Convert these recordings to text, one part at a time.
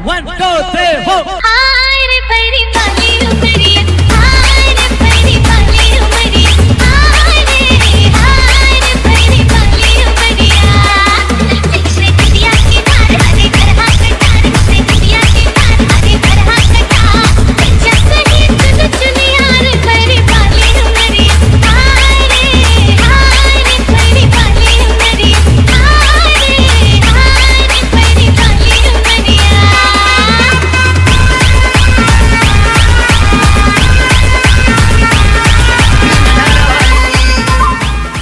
1, 2, 3, ho! हाय रे पैरी पाली उमरिया, हाय रे पैरी पाली उमरिया, हाय रे पैरी पाली उमरिया। से कुटिया की तार हरे तरह कटार, से कुटिया की तार हरे तरह कटार। जस ही तुझ चुनिया रे पैरी पाली उमरिया, हाय रे पैरी पाली उमरिया, हाय रे पैरी पाली उमरिया।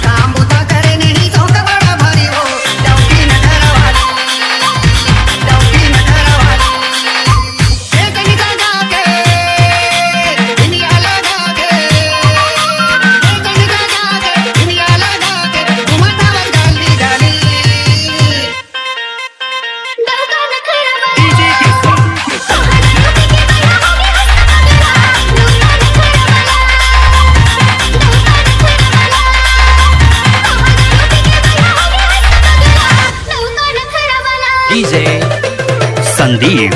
काम बुता करे नहीं तो का बड़ा भारी हो डौकी नगर वाली एक निकल जाके दुनिया लगा के एक निकल जाके दुनिया लगा के घुमाता बल डाली डाली डरता न खड़ा DJ के DJ Sandeep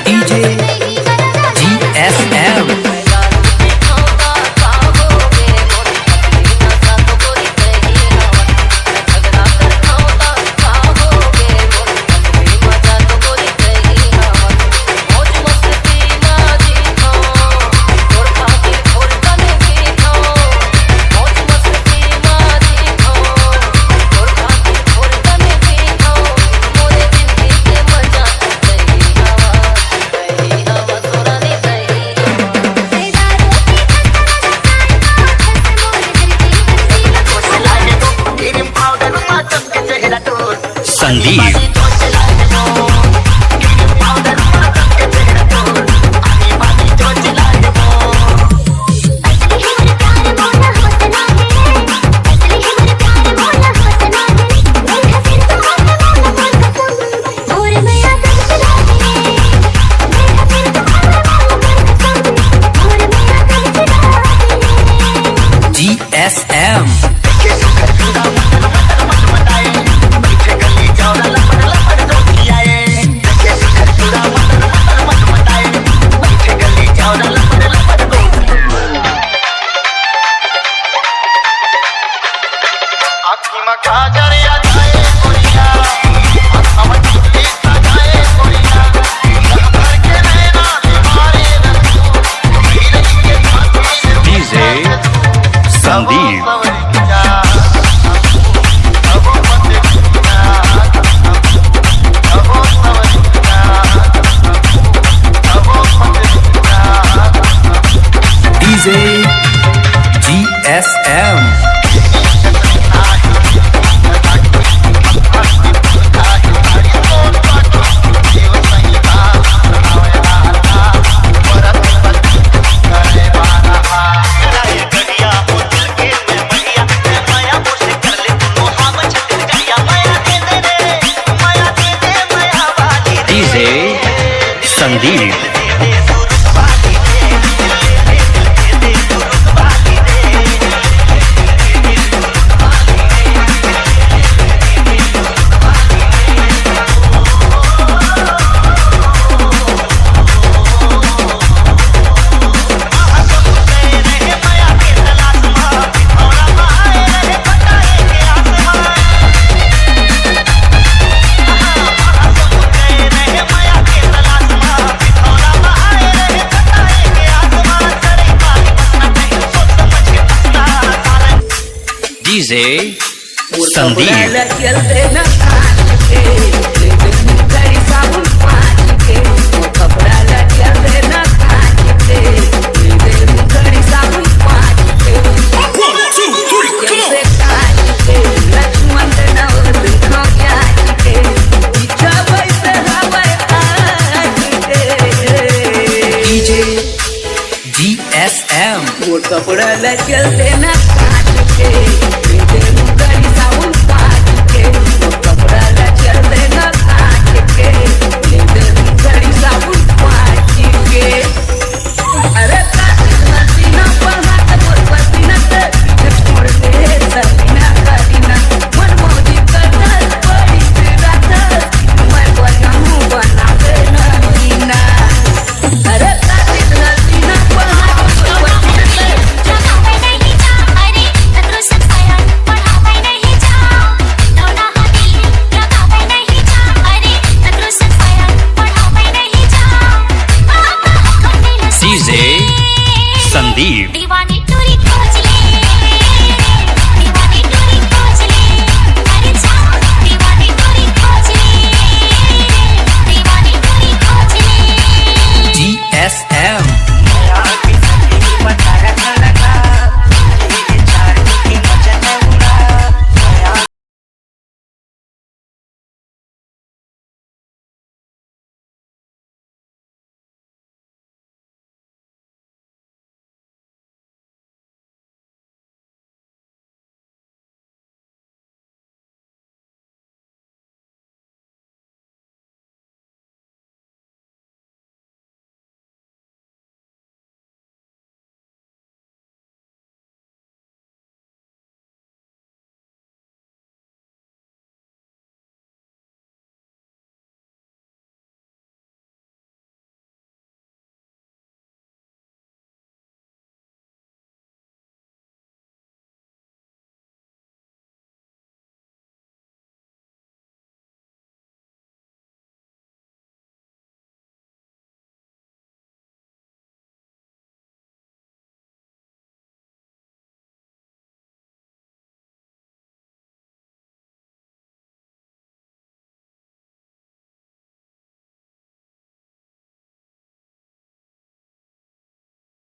DJ GSM Sandeep GSM DJ Sandeep DJ GSM DJ Sandeep DJ Sandeep DJ वो कपड़ा चलते ना काट के दे मुगली साउन काट के वो कपड़ा चलते ना काट के दे मुगली साउन काट के अरे सीना पर हाथ पर पसीना से छोड़ दे समीना करीना मन मौजी करता बड़ी रात मैं बनाऊं बना के नगीना अरे सीना पर हाथ पर पसीना से लगावे नहीं जा अरे तू सफाया बढ़ावे नहीं जा दोना हदी लगावे नहीं जा अरे तू सफाया बढ़ावे नहीं जा DJ संदीप दीवानी